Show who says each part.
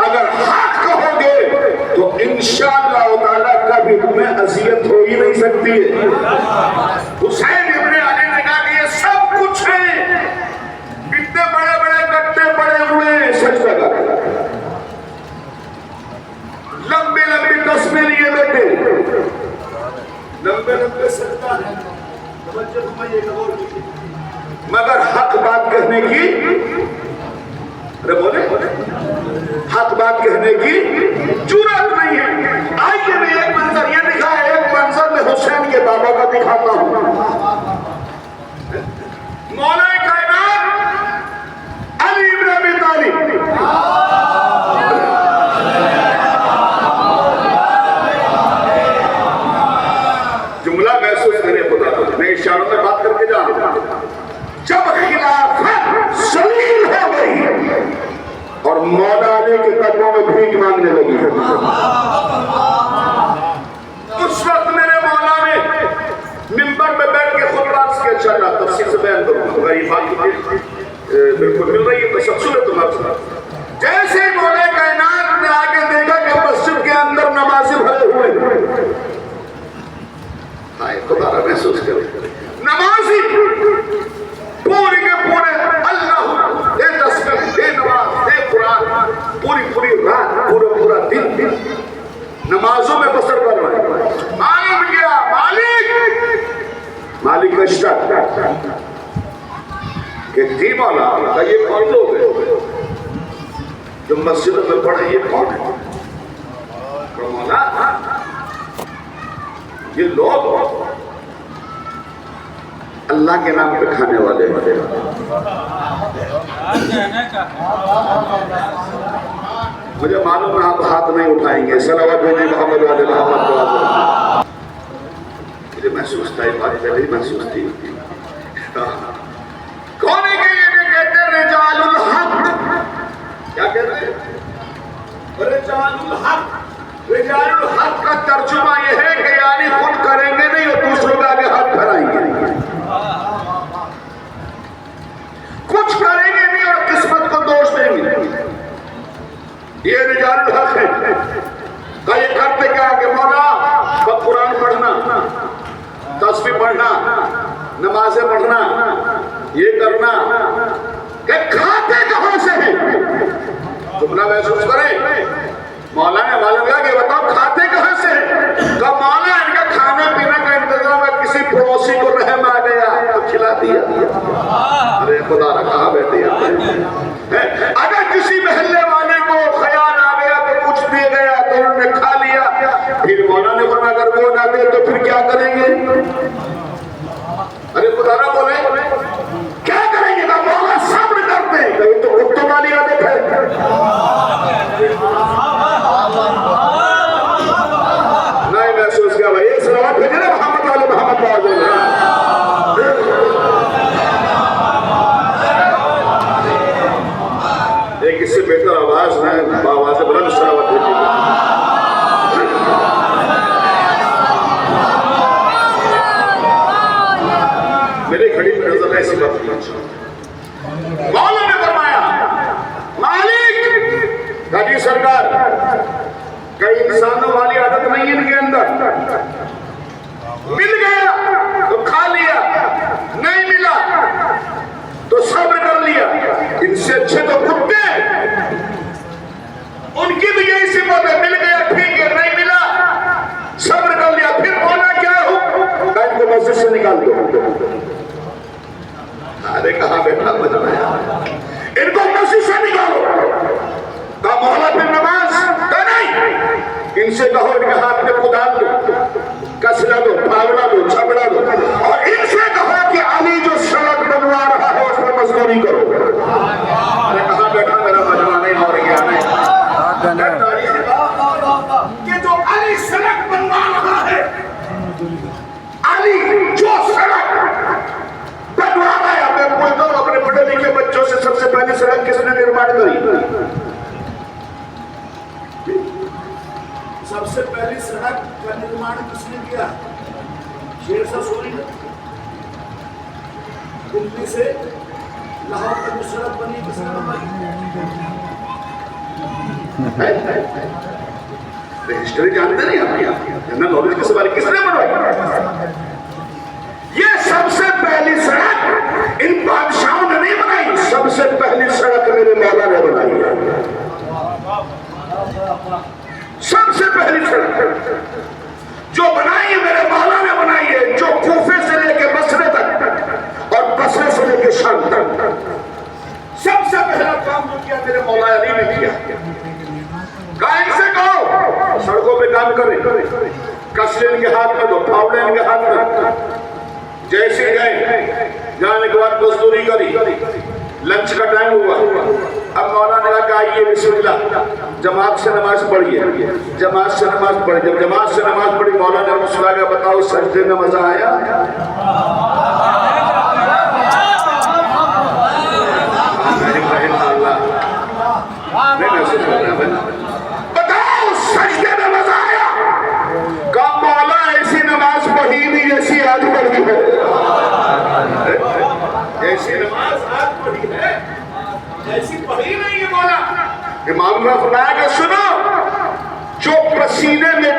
Speaker 1: اگر حق کہو گے تو انشاءاللہ تعالیٰ کبھی تمہیں اذیت ہو ہی نہیں سکتی ہے. حسین ابن علی نے کہا کہ یہ سب کچھ ہے، اتنے بڑے بڑے گٹے پڑے ہوئے ہیں سجدہ کر، لمبی لمبی قسمیں لیے بیٹھے، لمبے لمبے سجدہ ہیں، مگر حق بات کہنے کی حق بات کہنے کی جرات نہیں ہے. آئیے میں ایک منظر یہ دکھا ہے، ایک منظر میں حسین کے بابا کا دکھاتا ہوں. مولا کائنات علی ابن ابی طالب جملہ محسوس کرے خدا کو، میں اشاروں میں بات کر کے جا رہا ہوں. جب خلافت ذلیل ہو گئی اور مولا علی کے قدموں میں بھیک مانگنے لگی، اس وقت میرے مولا نے منبر میں بیٹھ کے خود بات کے چل رہا، تفصیل سے بیان کروں اگر یہ بات بالکل مل رہی ہے تو سب سورت تمہارے ساتھ. جیسے ہی مولا کائنات نے آگے دیکھا کہ مسجد کے اندر نمازی بھرے ہوئے، خدا را محسوس کرے نمازی پوری کے پورے اللہ دے تسبیح دے نماز دے قرآن پوری رات پورا دن نمازوں میں بسر کر رہے ہیں. معلوم کیا مالک رشتہ کہ تھی مولا کہ یہ کون لوگ ہیں جو مسجد میں پڑھے، یہ کون ہے؟ مولا یہ لوگ اللہ کے نام پہ کھانے والے ہیں. مجھے معلوم ہے آپ ہاتھ نہیں اٹھائیں گے. صلوات علی محمد والے محمد. مجھے محسوس تھا، یہ بات پہلے ہی محسوس تھی. کون ہے کہ یہ کہتے ہیں رجال الحق؟ کیا کہہ رہے ہیں؟ رجال الحق. رجال الحق کا ترجمہ یہ ہے کہ یعنی خود کریں گے نہیں اور دوسروں کے آگے ہاتھ پھیلائیں گے، کچھ کریں گے نہیں اور قسمت کو دوش دیں گے. یہ رجال الحق ہے. کہ یہ کرتے کیا کہ مولا قرآن پڑھنا، تسبیح پڑھنا، نمازیں پڑھنا، یہ کرنا، کہ کھاتے کہاں سے ہیں؟ جملہ محسوس کریں. مولا نے معلوم کیا کہ بتاؤ کھاتے کہاں سے ہیں؟ کہ مولا ان کا کھانے پینے کا انتظام ہے، کسی پڑوسی کو رحم آ گیا تو کھلا دیا. ارے خدا را کہاں بیٹھے ہیں؟ اگر کسی محلے والے کو خیال آ گیا تو کچھ دے گیا تو انہوں نے کھا لیا. پھر مولا نے فرمایا اگر وہ نہ دے تو پھر کیا کریں گے؟ ارے خدا را بولے کیا کریں گے؟ مولا صبر کرتے ہیں. تو کتوں والی عادت ہے. نہیں محسوس کیا بھائی؟ ایک سلوات بھیجے نا محمد والے محمد باز ہو رہے ہیں. ایک اس سے بہتر آواز ہے آواز بلند سلوات بھیجے. میرے کھڑی میں نظر ایسی بات نہیں. مولا نے فرمایا مالک غازی سرکار کئی انسانوں والی عادت نہیں ان کے اندر. مل گیا تو کھا لیا، نہیں ملا تو صبر کر لیا. ان سے اچھے تو کتے، ان کی بھی یہی صفت ہے. مل گیا ٹھیک ہے، نہیں ملا صبر کر لیا. پھر ہونا کیا ہو؟ ان کو مسجد سے نکال دو. ارے کہاں بیٹھا بجایا؟ ان کو مسجد سے نکالو. کہا مولا پھر نماز؟ کہا نہیں. ان سے کہو ان کے ہاتھ میں کدال دو، کسلا دو، پھاوڑا دو، چھپڑا دو، اور ان سے کہو کہ علی جو سڑک بنوا رہا ہے اس میں مزدوری کرو. ارے کہاں بیٹھا میرا مجمع نہیں ہو رہی ہے. کہ جو علی سڑک بنوا رہا ہے، علی جو سڑک بنوا رہا ہے. میں پوچھتا ہوں اپنے پڑھے لکھے بچوں سے سب سے پہلی سڑک کس نے نرمان کری؟ سب سے پہلی سڑک کا نرمان کس نے کیا؟ شیر شاہ سوری نے. دلی سے لاہور تک سڑک بنی کس نے بنائی؟ ہسٹری جانتے نہیں آپ جنرل نالج کے سوال کس نے بنوائی؟ یہ سب سے پہلی سڑک ان بادشاہوں نے نہیں بنائی، سب سے پہلی سڑک میرے مولا نے بنائی ہے۔ سب سے پہلی سڑک جو بنائی ہے میرے مولا نے بنائی ہے، جو کوفے سے لے کے بصرے تک اور بصرے سے لے کے شام تک سب سے پہلا کام جو کیا میرے مولا علی نے کیا۔ کائن سے کہو سڑکوں پہ کام کریں، کسلے ان کے ہاتھ میں دو، پھاوڑے ان کے ہاتھ میں، جیسے گئے جانے کے بعد مزدوری کری، لنچ کا ٹائم ہوا، اب مولا نے کہا کہ آئیے بسم اللہ جماعت سے نماز پڑھیے، جماعت سے نماز پڑھی۔ جب جماعت سے نماز پڑھی مولا نے مسکرا کے بتاؤ سجدے میں مزہ آیا؟ بتاؤ سجدے میں مزہ آیا؟ کہا مولا ایسی نماز پڑھی نہیں جیسی آج پڑھی ہے، ایسی نماز آج پڑھی ہے ایسی پڑھی نہیں ہے مولا۔ امام نے فرمایا کہ سنو، جو پسینے میں